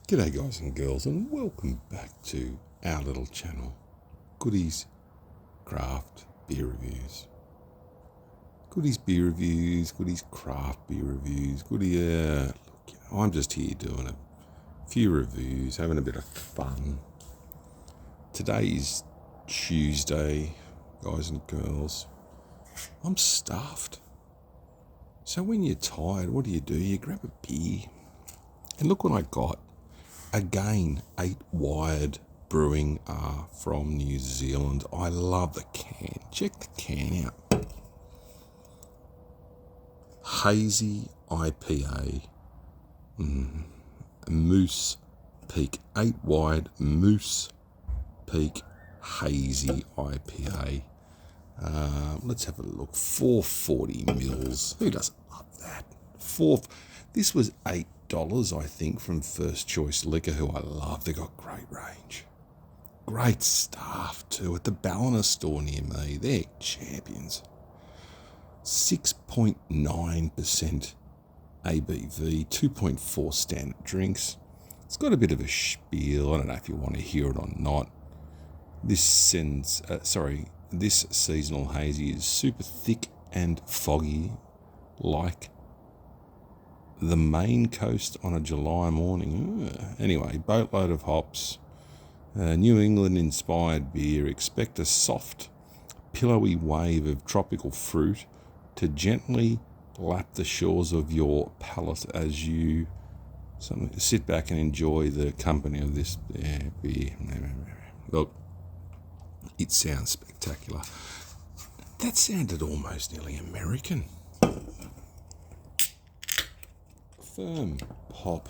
G'day guys and girls, and welcome back to our little channel, Goodies Craft Beer Reviews. Goodies Beer Reviews, Goodies Craft Beer Reviews, I'm just here doing a few reviews, having a bit of fun. Today is Tuesday, guys and girls. I'm stuffed. So when you're tired, what do? You grab a beer. And look what I got. Again, 8-wired Brewing from New Zealand. I love the can. Check the can out. Hazy IPA. Moose Peak. 8-wide Moose Peak Hazy IPA. Let's have a look. 440 mils. Who doesn't love that? This was $8, I think, from First Choice Liquor, who I love. They got great range. Great staff too at the Ballina store near me. They're champions. 6.9% ABV, 2.4 standard drinks. It's got a bit of a spiel. I don't know if you want to hear it or not. This seasonal hazy is super thick and foggy, like the Maine coast on a July morning. Anyway, boatload of hops. New England-inspired beer. Expect a soft, pillowy wave of tropical fruit to gently lap the shores of your palate as you sit back and enjoy the company of this beer. Look, it sounds spectacular. That sounded almost nearly American. Firm pop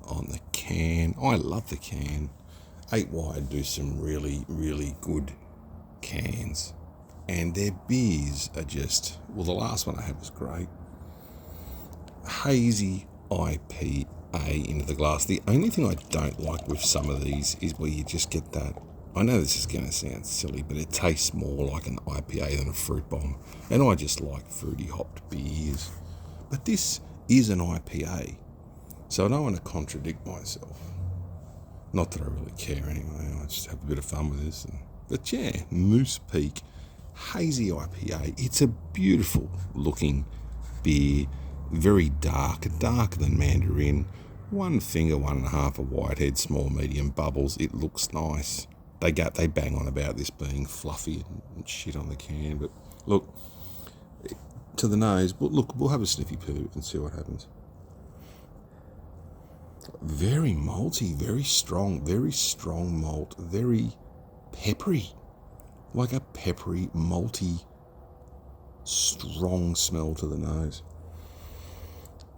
on the can. I love the can. 8-wide do some really, really good cans. And their beers are just, well, the last one I had was great. Hazy IPA into the glass. The only thing I don't like with some of these is where you just get that, I know this is going to sound silly, but it tastes more like an IPA than a fruit bomb. And I just like fruity hopped beers. But this is an IPA, so I don't want to contradict myself. Not that I really care anyway, I just have a bit of fun with this. But yeah, Moose Peak Hazy IPA. It's a beautiful looking beer, very dark, darker than Mandarin. 1 finger, 1.5 of Whitehead, small, medium bubbles. It looks nice. They bang on about this being fluffy and shit on the can, but look, to the nose, we'll have a sniffy poo and see what happens. Very malty, very strong malt, very peppery, like a peppery, malty, strong smell to the nose.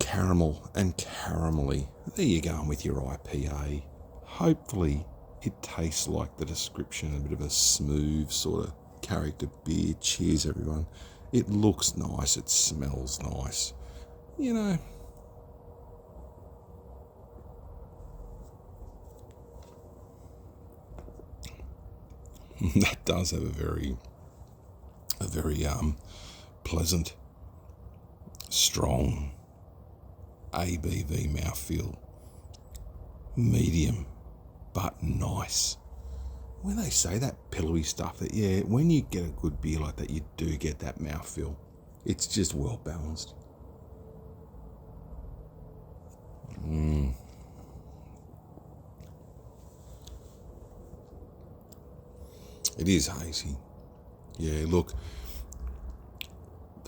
Caramel and caramelly. There you go with your IPA. Hopefully it tastes like the description, a bit of a smooth sort of character beer. Cheers, everyone. It looks nice, it smells nice. You know, that does have a very pleasant, strong ABV mouthfeel. Medium, but nice. When they say that pillowy stuff, that when you get a good beer like that, you do get that mouthfeel. It's just well balanced. It is hazy. Yeah, look,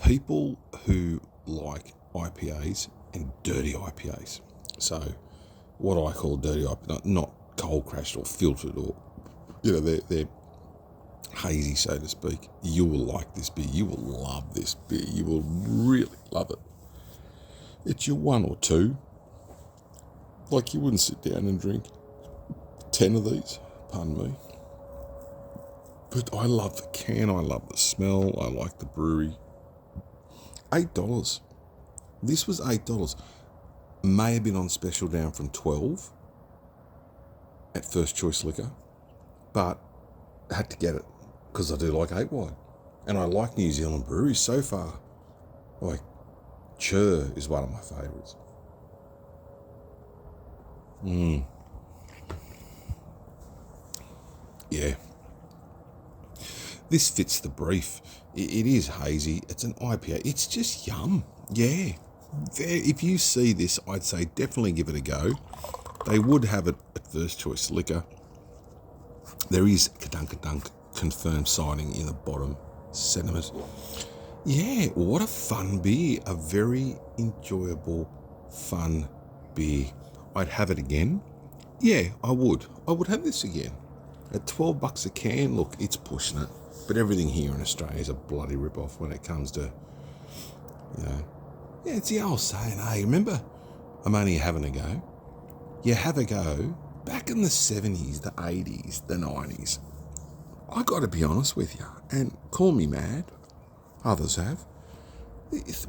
people who like IPAs and dirty IPAs. So what I call dirty IPA, not cold crashed or filtered or, they're hazy, so to speak. You will like this beer. You will love this beer. You will really love it. It's your 1 or 2. Like, you wouldn't sit down and drink 10 of these, pardon me. But I love the can. I love the smell. I like the brewery. $8. This was $8. May have been on special down from $12 at First Choice Liquor, but I had to get it because I do like 8-wide. And I like New Zealand breweries so far. Like, Chur is one of my favourites. This fits the brief. It is hazy. It's an IPA. It's just yum. Yeah. If you see this, I'd say definitely give it a go. They would have it at First Choice Liquor. There is Kadunk confirmed signing in the bottom sentiment. Yeah, what a fun beer. A very enjoyable, fun beer. I'd have it again. Yeah, I would. I would have this again. At $12 a can, look, it's pushing it. But everything here in Australia is a bloody rip-off when it comes to, yeah, it's the old saying, hey, remember, I'm only having a go. You have a go. Back in the 70s, the 80s, the 90s, I got to be honest with you, and call me mad, others have,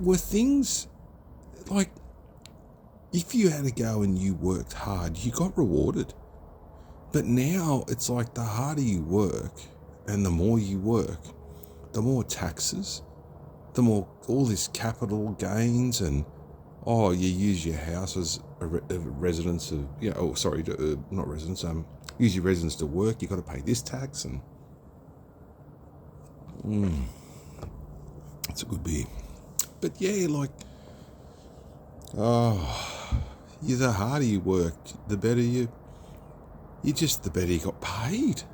were things like, if you had a go and you worked hard, you got rewarded. But now it's like the harder you work and the more you work, the more taxes, the more all this capital gains, and you use your house as a residence of, not residence, use your residence to work, you got to pay this tax, and it's a good beer. But yeah, like, the harder you work, the better the better you got paid.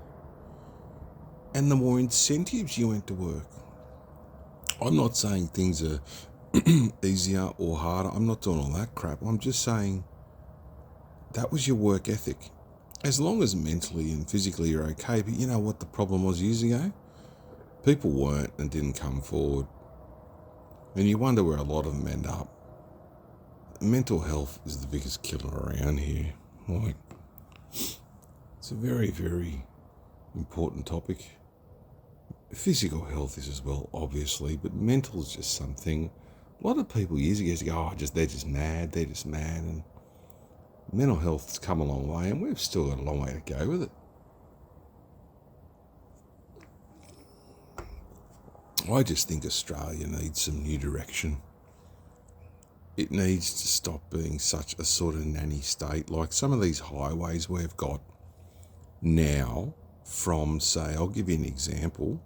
And the more incentives you went to work. I'm not saying things are easier or harder. I'm not doing all that crap. I'm just saying that was your work ethic. As long as mentally and physically you're okay. But you know what the problem was years ago? People weren't and didn't come forward. And you wonder where a lot of them end up. Mental health is the biggest killer around here. Like, it's a very, very important topic. Physical health is as well, obviously, but mental is just something. A lot of people years ago used to go, they're just mad, and mental health's come a long way, and we've still got a long way to go with it. I just think Australia needs some new direction. It needs to stop being such a sort of nanny state, like some of these highways we've got now from, say, I'll give you an example.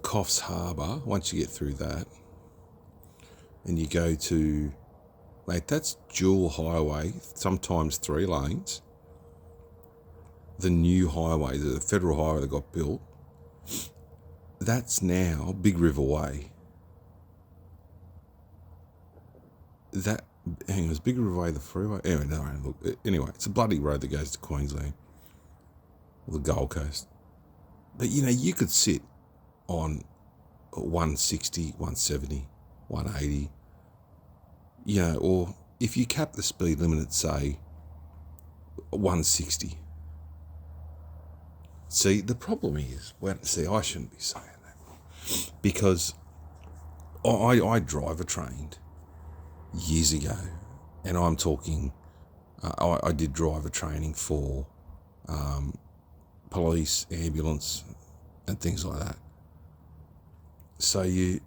Coffs Harbour, once you get through that, and you go to, mate, that's dual highway, sometimes 3 lanes. The new highway, the federal highway that got built, that's now Big River Way. Hang on, is Big River Way the freeway? Anyway, it's a bloody road that goes to Queensland, or the Gold Coast. But, you could sit on 160, 170, 180, or if you cap the speed limit at, say, 160. See, the problem is, I shouldn't be saying that, because I driver trained years ago, and I'm talking, I did driver training for police, ambulance, and things like that. So I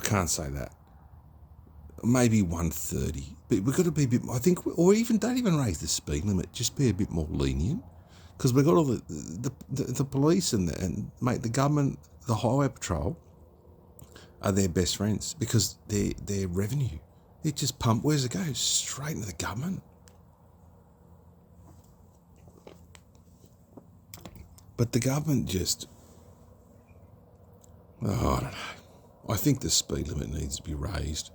can't say that. Maybe 130, but we've got to be a bit, I think, or even don't even raise the speed limit, just be a bit more lenient, because we've got all the police and mate, the government, the highway patrol are their best friends, because their revenue, it just where's it go? Straight into the government. But the government just, I don't know. I think the speed limit needs to be raised,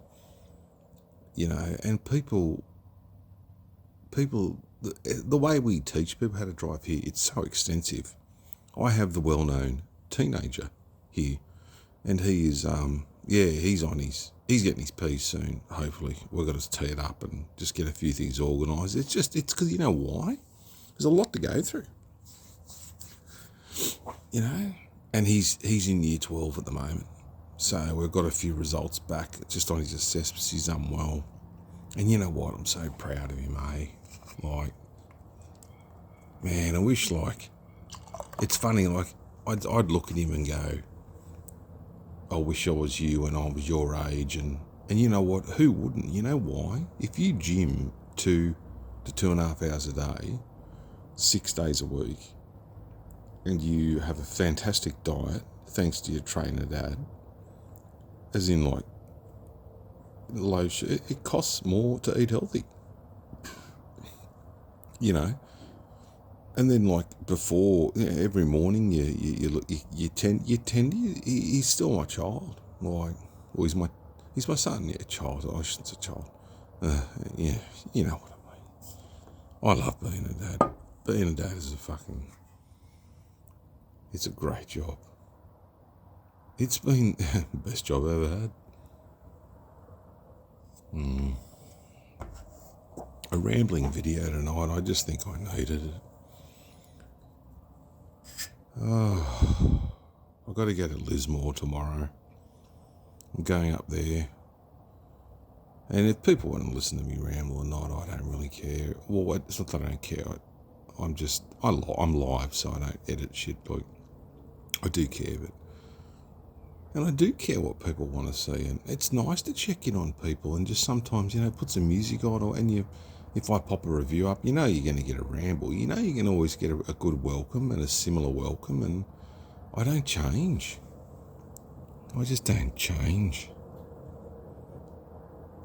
and people, the way we teach people how to drive here, it's so extensive. I have the well-known teenager here, and he is, he's getting his P's soon, hopefully. We've got to tee it up and just get a few things organised. It's because, you know why? There's a lot to go through. And he's in year 12 at the moment. So we've got a few results back just on his assessments. He's done well. And you know what? I'm so proud of him, eh? Like, man, I wish, it's funny, I'd look at him and go, I wish I was you and I was your age. And you know what? Who wouldn't? You know why? If you gym 2 to 2.5 hours a day, 6 days a week, and you have a fantastic diet thanks to your trainer dad, as in like low sugar, it costs more to eat healthy, you know. And then like before, every morning you look, you tend he's still my child, like, well, he's my son, yeah, child. I shouldn't say child. Yeah, you know what I mean. I love being a dad. Being a dad is it's a great job. It's been the best job I ever had. A rambling video tonight. I just think I needed it. I've got to go to Lismore tomorrow. I'm going up there. And if people want to listen to me ramble or not, I don't really care. Well, it's not that I don't care. I'm live, so I don't edit shit. Like, I do care, and I do care what people want to see. And it's nice to check in on people and just sometimes, put some music on. If I pop a review up, you're going to get a ramble. You're going to always get a good welcome and a similar welcome. And I don't change. I just don't change.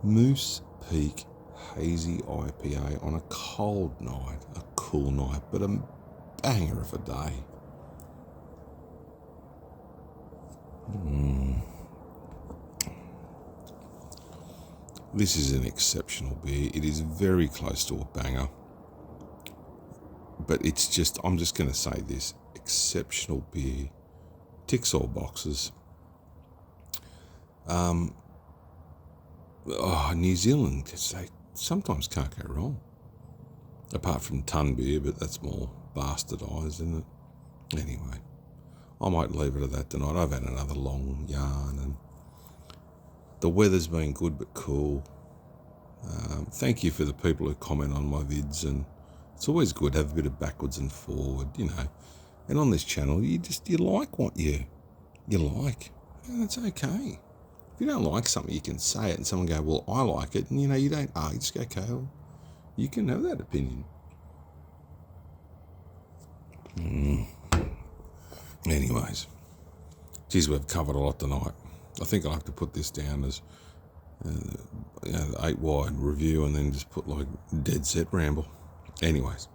Moose Peak Hazy IPA on a cold night, a cool night, but a banger of a day. This is an exceptional beer. It is very close to a banger, but I'm just going to say this, exceptional beer, ticks all boxes. New Zealand, they sometimes can't go wrong. Apart from ton beer, but that's more bastardised, isn't it? Anyway, I might leave it at that tonight. I've had another long yarn, and the weather's been good but cool. Thank you for the people who comment on my vids, and it's always good to have a bit of backwards and forward, And on this channel, you like what you like, and it's okay. If you don't like something, you can say it, and someone go, well, I like it, and you don't argue, just go, okay, well, you can have that opinion. Anyways, geez, we've covered a lot tonight. I think I'll have to put this down as the 8 wide review and then just put like dead set ramble. Anyways,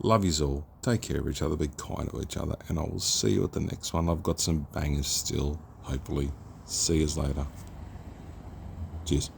love yous all. Take care of each other, be kind to each other, and I will see you at the next one. I've got some bangers still, hopefully. See yous later. Cheers.